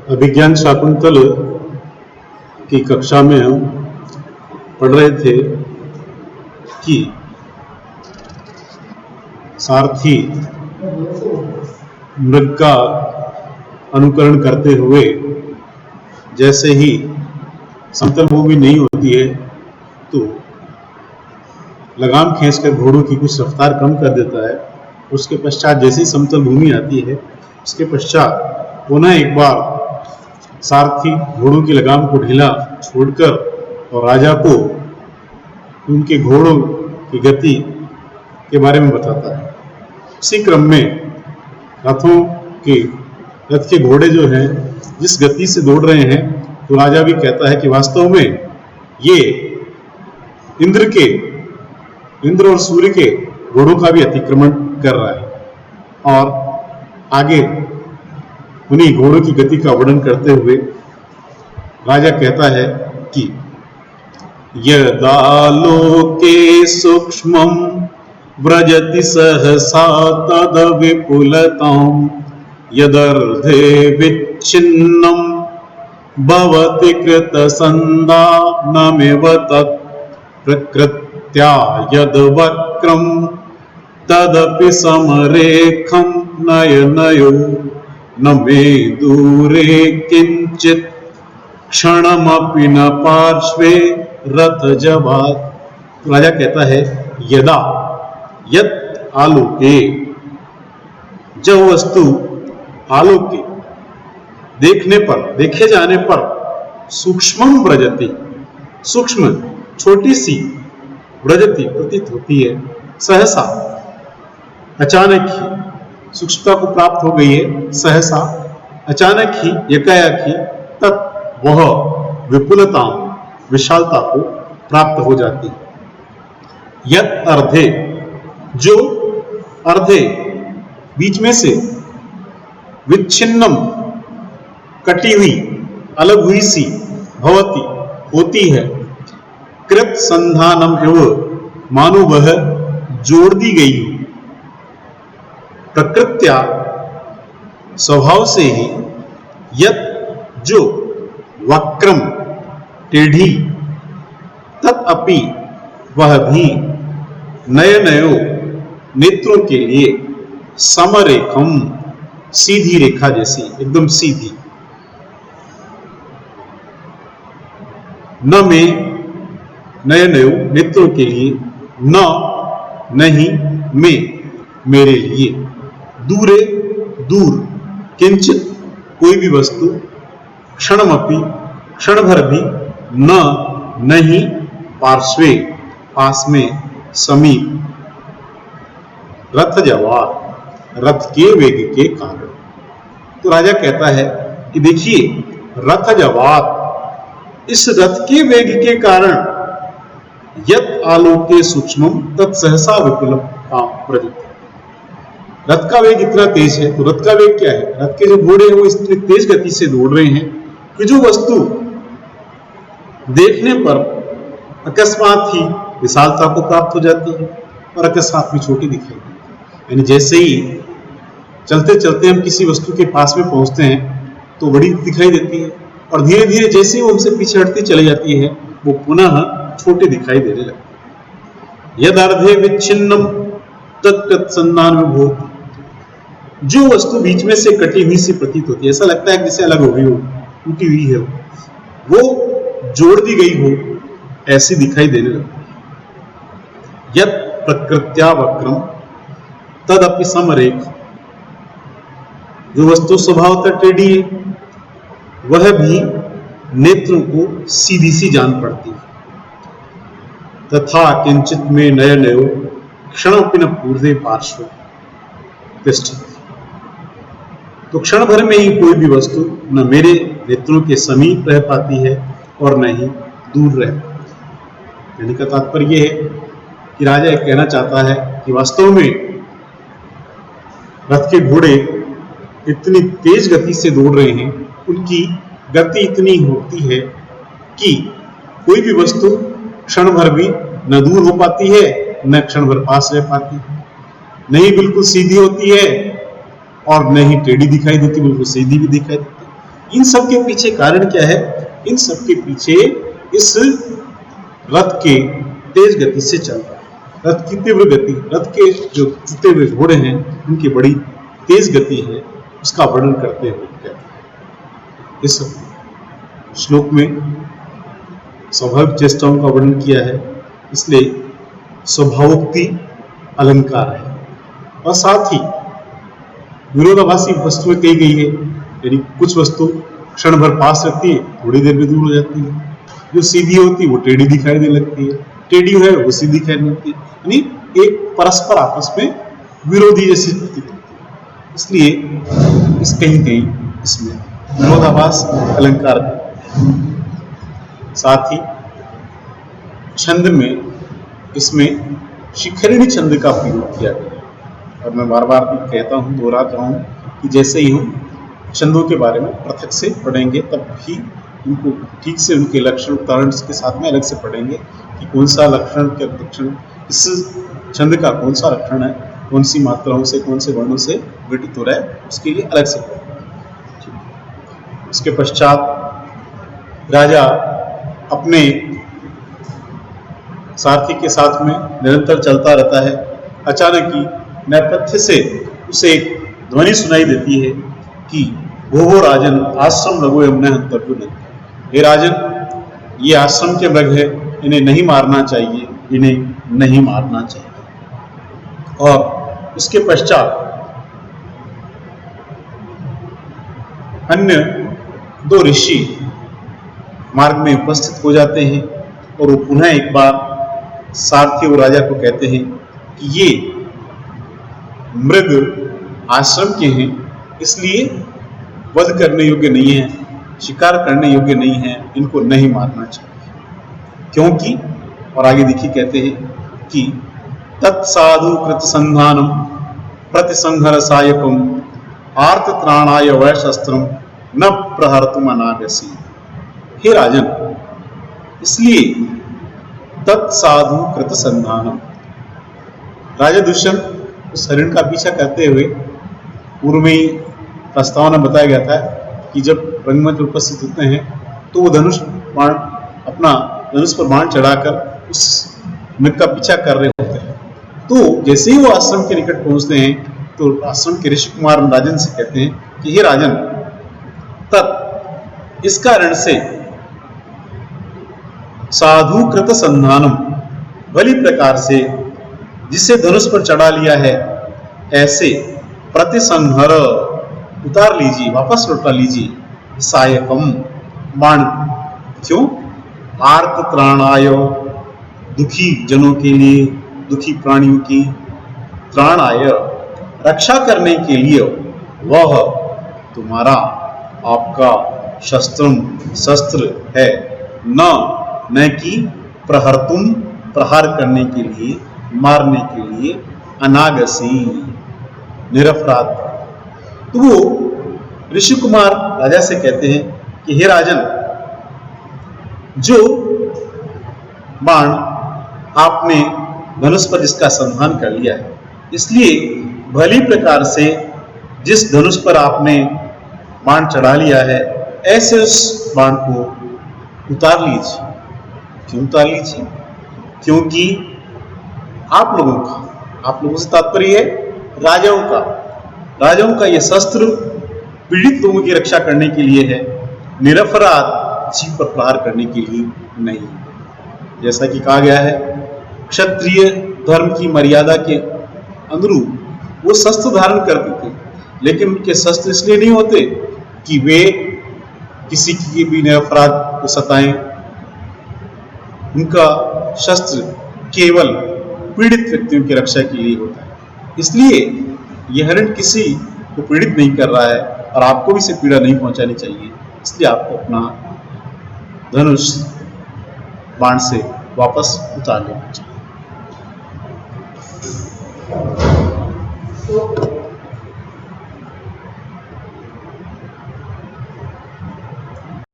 अभिज्ञान शाकुंतल की कक्षा में हम पढ़ रहे थे कि सारथी मृग का अनुकरण करते हुए जैसे ही समतल भूमि नहीं होती है तो लगाम खींचकर घोड़ों की कुछ रफ्तार कम कर देता है। उसके पश्चात जैसी समतल भूमि आती है उसके पश्चात पुनः एक बार सारथी घोड़ों की लगाम को ढीला छोड़कर और राजा को उनके घोड़ों की गति के बारे में बताता है। इसी क्रम में रथ के घोड़े जो हैं जिस गति से दौड़ रहे हैं तो राजा भी कहता है कि वास्तव में ये इंद्र और सूर्य के घोड़ों का भी अतिक्रमण कर रहा है। और आगे उन्हीं घोड़ों की गति का वर्णन करते हुए राजा कहता है कि यदालोके सूक्ष्मं व्रजति सहसा तद विपुलतां यदर्धे विच्छिन्नं भवति कृतसन्धानमिव तत् प्रकृत्या यद्वक्रं तदपि समरेखं नयनयो न मे दूरे किंचित क्षणमपि न पार्श्वे रथ जवात्। राजा कहता है यदा यत् आलोके, जब वस्तु आलोके देखने पर देखे जाने पर सूक्ष्मम व्रजति, सूक्ष्म छोटी सी व्रजति प्रतीत होती है, सहसा अचानक ही सूक्ष्मता को प्राप्त हो गई है, सहसा अचानक ही एकाएक ही तत् वह विपुलता विशालता को प्राप्त हो जाती है। यत् अर्धे, जो अर्धे बीच में से, विच्छिन्नम कटी हुई अलग हुई सी, भवती होती है, कृत संधानम एवं मानो वह जोड़ दी गई, प्रकृत्या स्वभाव से ही, यत जो वक्रम टेढ़ी, तत् अपि वह भी, नयनयो नेत्रों के लिए, समरेखम सीधी रेखा जैसी, एकदम सीधी, न में नयनयो नेत्रों के लिए, न नहीं में मेरे लिए, दूरे दूर, किंचित कोई भी वस्तु, क्षणमपि क्षण भर भी, न नहीं, पार्श्वे पास में, समीप, रथ जवार रथ के वेग के कारण। तो राजा कहता है कि देखिए रथ जवार, इस रथ के वेग के कारण, यत् आलोके सूक्ष्मम तत् सहसा विपुलम प्रजुत, रथ का वेग इतना तेज है। तो रथ का वेग क्या है? रथ के जो घोड़े हैं वो इतनी तेज गति से दौड़ रहे हैं कि जो वस्तु देखने पर अकस्मात ही विशालता को प्राप्त हो जाती है और अकस्मात में छोटी दिखाई देती है। यानी जैसे ही चलते चलते हम किसी वस्तु के पास में पहुंचते हैं तो बड़ी दिखाई देती है और धीरे धीरे जैसे ही वो हमसे पीछे हटती चली जाती है वो पुनः छोटे दिखाई देने लगती है। यद अर्धे विच्छिन्नम तत्कृत संधान में भूत, जो वस्तु बीच में से कटी हुई सी प्रतीत होती है, ऐसा लगता है कि जैसे अलग हो गई हो, टूटी हुई है, वो जोड़ दी गई हो, ऐसी दिखाई देने लगती है। यत् प्रकृत्या वक्रम तदपि समरेख, जो वस्तु स्वभावतः टेढ़ी है वह भी नेत्रों को सीधी सी जान पड़ती है। तथा किंचित में नयनयो क्षणोपि न पूर्वे पार्श्व तिष्ठति, तो क्षण भर में ही कोई भी वस्तु न मेरे नेत्रों के समीप रह पाती है और न ही दूर रह पाती। कहने का तात्पर्य यह है कि राजा यह कहना चाहता है कि वास्तव में रथ के घोड़े इतनी तेज गति से दौड़ रहे हैं, उनकी गति इतनी होती है कि कोई भी वस्तु क्षण भर भी न दूर हो पाती है न क्षण भर पास रह पाती है, नहीं बिल्कुल सीधी होती है और न ही टेढ़ी दिखाई देती, बिल्कुल सीधी भी दिखाई देती। इन सब के पीछे कारण क्या है? इन सब के पीछे इस रथ के तेज गति से चल रहा है, रथ की तीव्र गति, रथ के जो जीते हुए घोड़े हैं उनकी बड़ी तेज गति है, उसका वर्णन करते हुए कहते हैं। इस श्लोक में स्वाभाविक चेष्टाओं का वर्णन किया है, इसलिए स्वभावोक्ति अलंकार है। और साथ ही विरोधाभासी वस्तुएं कही गई है, यानी कुछ वस्तु क्षण भर पास रहती है, थोड़ी देर में दूर हो जाती है। जो सीधी होती है वो टेढ़ी दिखाई देने लगती है, टेढ़ी है वो सीधी दिखाई देने लगती है, यानी एक परस्पर आपस में विरोधी जैसी स्थिति होती है। इसलिए इस कहीं कहीं इसमें विरोधाभास अलंकार है। साथ ही छंद में इसमें शिखरिणी छंद का प्रयोग किया गया है। और मैं बार बार कहता हूँ, दोहराता हूँ कि जैसे ही हम छंदों के बारे में पृथक से पढ़ेंगे तब भी उनको ठीक से उनके लक्षण उदाहरण के साथ में अलग से पढ़ेंगे कि कौन सा लक्षण के लक्षण, इस छंद का कौन सा लक्षण है, कौन सी मात्राओं से, कौन से वर्णों से घटित हो रहा है, उसके लिए अलग से पढ़ेंगे। उसके पश्चात राजा अपने सारथी के साथ में निरंतर चलता रहता है। अचानक ही नेपथ्य से उसे एक ध्वनि सुनाई देती है कि वो राजन आश्रम लघु यमुना हंतव्यो नहीं। हे राजन, ये आश्रम के मृग है, इन्हें नहीं मारना चाहिए, इन्हें नहीं मारना चाहिए। और उसके पश्चात अन्य दो ऋषि मार्ग में उपस्थित हो जाते हैं और वो पुनः एक बार सारथी और राजा को कहते हैं कि ये मृग आश्रम के हैं, इसलिए वध करने योग्य नहीं है, शिकार करने योग्य नहीं है, इनको नहीं मारना चाहिए। क्योंकि, और आगे देखिए कहते हैं कि तत्साधु कृत संधानम प्रतिसंहर सायकम आर्त त्राणाय वै शस्त्रम न प्रहर्तुम अनागसी। हे राजन, इसलिए तत्साधु कृत संधानम, राजा दुष्यंत उस हरिण का पीछा करते हुए, पूर्व में ही प्रस्तावना बताया गया था कि जब रंगमंच पर उपस्थित होते हैं तो वो धनुष बाण, अपना धनुष पर बाण चढ़ाकर उस मृग का पीछा कर रहे होते हैं। तो जैसे ही वो आश्रम के निकट पहुंचते हैं तो आश्रम के ऋषि कुमार राजन से कहते हैं कि हे राजन, तत् इस कारण से साधु कृत संधानम, भली प्रकार से जिसे धनुष पर चढ़ा लिया है ऐसे प्रतिसंहर, उतार लीजिए, वापस लौटा लीजिए, सायकम बाण। क्यों? आर्त त्राणाय, दुखी जनों के लिए, दुखी प्राणियों की, त्राणाय रक्षा करने के लिए, वह तुम्हारा आपका शस्त्र है, न कि प्रहर्तुम, प्रहार करने के लिए, मारने के लिए, अनागसी, निरपराध। तो वो ऋषि कुमार राजा से कहते हैं कि हे राजन, जो बाण आपने धनुष पर जिसका संधान कर लिया है, इसलिए भली प्रकार से जिस धनुष पर आपने बाण चढ़ा लिया है ऐसे उस बाण को उतार लीजिए। क्यों उतार लीजिए? क्योंकि आप लोगों से तात्पर्य है राजाओं का यह शस्त्र पीड़ित लोगों की रक्षा करने के लिए है, निरपराध जीव पर प्रहार करने के लिए नहीं। जैसा कि कहा गया है, क्षत्रिय धर्म की मर्यादा के अनुरूप वो शस्त्र धारण करते थे, लेकिन उनके शस्त्र इसलिए नहीं होते कि वे किसी की भी निरपराध को सताएं। उनका शस्त्र केवल पीड़ित व्यक्तियों की रक्षा के लिए होता है। इसलिए यह हरिण किसी को पीड़ित नहीं कर रहा है और आपको भी इसे पीड़ा नहीं पहुंचानी चाहिए, इसलिए आपको अपना धनुष बाण से वापस उतार लेना चाहिए।